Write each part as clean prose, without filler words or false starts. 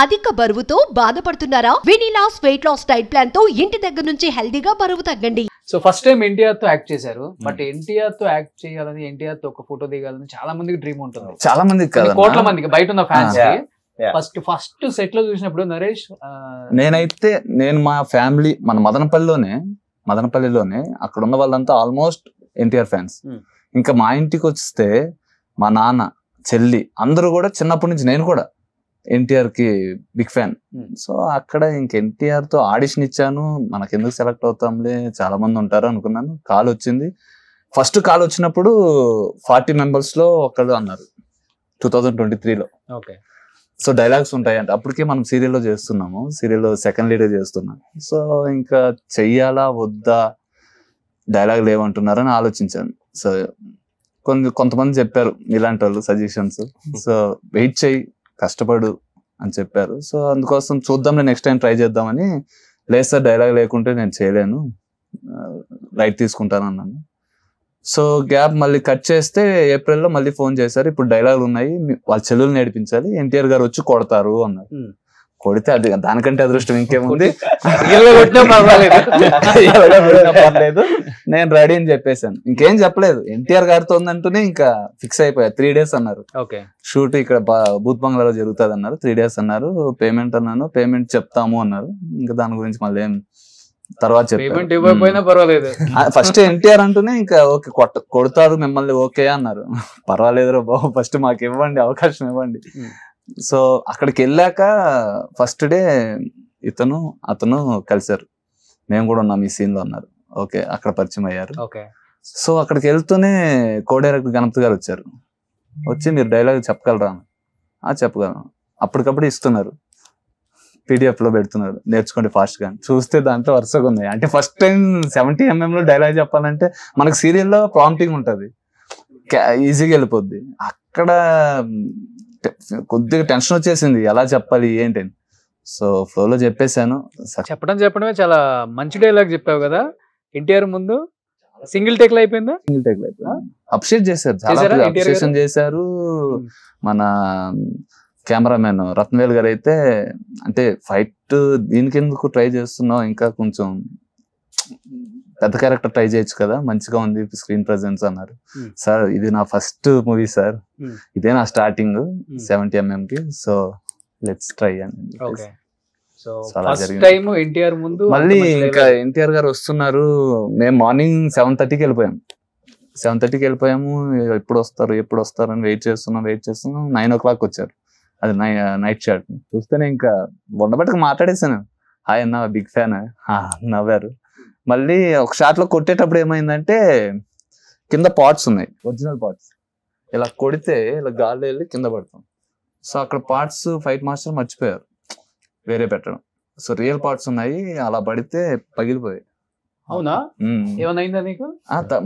అధిక బరువుతో బాధపడుతున్నారా? వెనిలాస్ వెయిట్ లాస్ డైట్ ప్లాన్ తో ఇంటి దగ్గర నుంచి హెల్దీగా బరువు తగ్గండి. సో ఫస్ట్ టైం ఎన్టీఆర్ తో యాక్ట్ చేశారు. బట్ ఎన్టీఆర్ తో యాక్ట్ చేయాలని, ఎన్టీఆర్ తో ఒక ఫోటో దిగాలని చాలా మందికి డ్రీమ్ ఉంటుంది. చాలా మందికి కాదు, కోట్ల మందికి బయట ఉన్న ఫ్యాన్స్ కి. ఫస్ట్ సెట్ లో చూసినప్పుడు నరేష్, నేను మా ఫ్యామిలీ మన మదనపల్లిలోనే అక్కడ ఉన్న వాళ్ళంతా ఆల్మోస్ట్ ఎన్టీఆర్ ఫ్యాన్స్. ఇంకా మా ఇంటికి వస్తే మా నాన్న, చెల్లి అందరూ కూడా చిన్నప్పటి నుంచి, నేను కూడా ఎన్టీఆర్ కి బిగ్ ఫ్యాన్. సో అక్కడ ఇంక ఎన్టీఆర్ తో ఆడిషన్ ఇచ్చాను. మనకి ఎందుకు సెలెక్ట్ అవుతాంలే, చాలా మంది ఉంటారు అనుకున్నాను. కాల్ వచ్చింది. ఫస్ట్ కాల్ వచ్చినప్పుడు 40 members లో ఒకళ్ళు అన్నారు 2023లో. సో డైలాగ్స్ ఉంటాయంట. అప్పటికే మనం సీరియల్లో చేస్తున్నాము, సీరియల్లో సెకండ్ లీడే చేస్తున్నాం. సో ఇంకా చెయ్యాలా వద్దా, డైలాగ్ లేవంటున్నారని ఆలోచించాను. సో కొంతమంది చెప్పారు ఇలాంటి వాళ్ళు సజెషన్స్. సో వెయిట్ చెయ్యి, కష్టపడు అని చెప్పారు. సో అందుకోసం చూద్దాంలే, నెక్స్ట్ టైం ట్రై చేద్దామని. లేదు సార్, డైలాగ్ లేకుంటే నేను చేయలేను, రైట్ తీసుకుంటాను అన్నాను. సో గ్యాప్ మళ్ళీ కట్ చేస్తే ఏప్రిల్లో మళ్ళీ ఫోన్ చేశారు. ఇప్పుడు డైలాగులు ఉన్నాయి, వాళ్ళ చెల్లెలు నేర్పించాలి, ఎన్టీఆర్ గారు వచ్చి కొడతారు అన్నారు. కొడితే అది దానికంటే అదృష్టం ఇంకేముంది. పర్లేదు, నేను రెడీ అని చెప్పేశాను. ఇంకేం చెప్పలేదు. ఎన్టీఆర్ గారితో ఉందంటూనే ఇంకా ఫిక్స్ అయిపోయా. 3 days అన్నారు షూట్, ఇక్కడ బూత్ బంగ్లాలో జరుగుతుంది అన్నారు. 3 days అన్నారు. పేమెంట్ అన్నాను, పేమెంట్ చెప్తాము అన్నారు. ఇంకా దాని గురించి మళ్ళీ ఏం తర్వాత చెప్పారు. ఫస్ట్ ఎన్టీఆర్ అంటూనే ఇంకా ఓకే కొడతారు మిమ్మల్ని, ఓకే అన్నారు. పర్వాలేదు రా బాబు, ఫస్ట్ మాకు ఇవ్వండి, అవకాశం ఇవ్వండి. సో అక్కడికి వెళ్ళాక ఫస్ట్ డే అతను కలిశారు. మేము కూడా ఉన్నాం ఈ సీన్ లో అన్నారు. ఓకే, అక్కడ పరిచయం అయ్యారు. సో అక్కడికి వెళ్తూనే కో డైరెక్టర్ గణపతి గారు వచ్చారు. వచ్చి మీరు డైలాగ్ చెప్పగలరా? చెప్పగలను. అప్పటికప్పుడు ఇస్తున్నారు, PDF లో పెడుతున్నారు, నేర్చుకోండి ఫాస్ట్ గా. చూస్తే దాంట్లో వరుసగా ఉన్నాయి. అంటే ఫస్ట్ టైం 70 mm లో డైలాగ్ చెప్పాలంటే మనకు సీరియల్లో ప్రాంప్టింగ్ ఉంటది, ఈజీగా వెళ్ళిపోద్ది. అక్కడ కొద్దిగా టెన్షన్ వచ్చేసింది, ఎలా చెప్పాలి ఏంటని. సో ఫ్లోలో చెప్పేశాను. చెప్పడమే చాలా మంచి డైలాగ్ చెప్పావు కదా. ఎన్టీఆర్ ముందు సింగిల్ టేక్ లో అయిపోయిందా? సింగిల్ టేక్ లో అయిపోయింది. అప్రిషియేట్ చేశారు, చాలా అప్రిషియేషన్ చేశారు. మన కెమెరామెన్ రత్నవేల్ గారు అయితే, అంటే ఫైట్ దీనికి ఎందుకు ట్రై చేస్తున్నావు, ఇంకా కొంచెం పెద్ద క్యారెక్టర్ ట్రై చేయొచ్చు కదా, మంచిగా ఉంది స్క్రీన్ ప్రెజెన్స్ అన్నారు. సార్ ఇది నా ఫస్ట్ మూవీ సార్, ఇదే నా స్టార్టింగ్ 70 mm కి. సో లెట్స్ ట్రై అని. మళ్ళీ ఇంకా ఎన్టీఆర్ గారు వస్తున్నారు. మేము మార్నింగ్ 7:30కి వెళ్ళిపోయాం. 7:30కి వెళ్ళిపోయాము. ఎప్పుడు వస్తారు అని వెయిట్ చేస్తున్నాం. 9 o'clock వచ్చారు. అది నైట్ షాట్. చూస్తేనే ఇంకా ఉండబెట్టక మాట్లాడేసాను, హాయ్ అన్న, బిగ్ ఫ్యాన్ నవ్వారు. మళ్ళీ ఒక షాట్ లో కొట్టేటప్పుడు ఏమైందంటే, కింద పార్ట్స్ ఉన్నాయి, ఒరిజినల్ పార్ట్స్. ఇలా కొడితే ఇలా గాల్లో వెళ్ళి కింద పడతాం. సో అక్కడ పార్ట్స్ ఫైట్ మాస్టర్ మర్చిపోయారు వేరే పెట్టడం. సో రియల్ పార్ట్స్ ఉన్నాయి, అలా పడితే పగిలిపోయాయి. అవునా? ఏమైందా నీకు?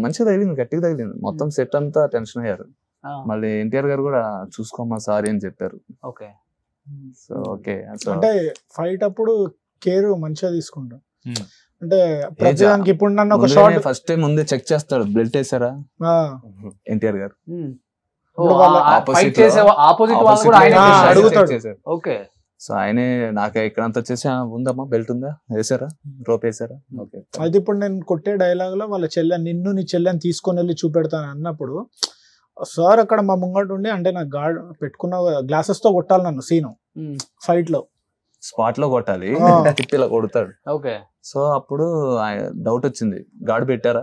మంచిగా తగిలింది, గట్టిగా తగిలింది. మొత్తం సెట్ అంతా టెన్షన్ అయ్యారు. మళ్ళీ ఎన్టీఆర్ గారు కూడా చూసుకోమ్మా సారీ అని చెప్పారు. So okay. అంటే ఫైట్ అప్పుడు కేర్ మంచిగా తీసుకుంటాం. అంటే ప్రతిదానికి ఇప్పుడు నన్ను ఒక షాట్ ఫస్ట్ టైం ముందే చెక్ చేస్తాడు, బ్లడ్ వేసారా ఎన్టీఆర్ గారు. సో ఆయనే నాకు ఎక్కడంతా వచ్చేసి, ఉందమ్మా బెల్ట్ ఉందా, వేసారా, రోప్ వేసారా. ఓకే. అయితే ఇప్పుడు నేను కొట్టే డైలాగ్ లో వాళ్ళ చెల్లె, నిన్ను నీ చెల్లెని తీసుకొని వెళ్ళి చూపెడతాను అన్నప్పుడు సార్ అక్కడ మా ముంగట ఉండి, అంటే నాకు గాడ్ పెట్టుకున్న గ్లాసెస్ తో కొట్టాలి నన్ను సీను ఫైట్ లో, స్పాట్ లో కొట్టాలి, తిప్పిలా కొడతాడు. ఓకే. సో అప్పుడు డౌట్ వచ్చింది, గాడ్ పెట్టారా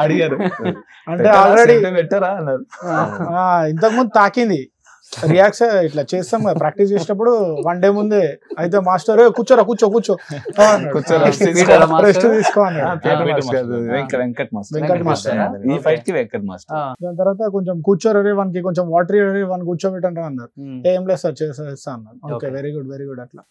అడిగారు. అంటే ఆల్రెడీ పెట్టారా అన్నారు. ఇంతకుముందు తాకింది రియాక్షన్ ఇట్లా చేస్తాం ప్రాక్టీస్ చేసేటప్పుడు 1 day ముందే. అయితే మాస్టర్ కూర్చో రెస్ట్ తీసుకో అన్నాడు. వెంకట్ మాస్టర్. ఈ ఫైట్ కి వెంకట్ మాస్టర్. దాని తర్వాత కొంచెం కూర్చోరే, వానికి కొంచెం వాటర్ వాడిని కూర్చోబెట్టండి అన్నారు. ఏం లేదు సార్ చేస్తా అన్నారు. ఓకే, వెరీ గుడ్ అట్లా.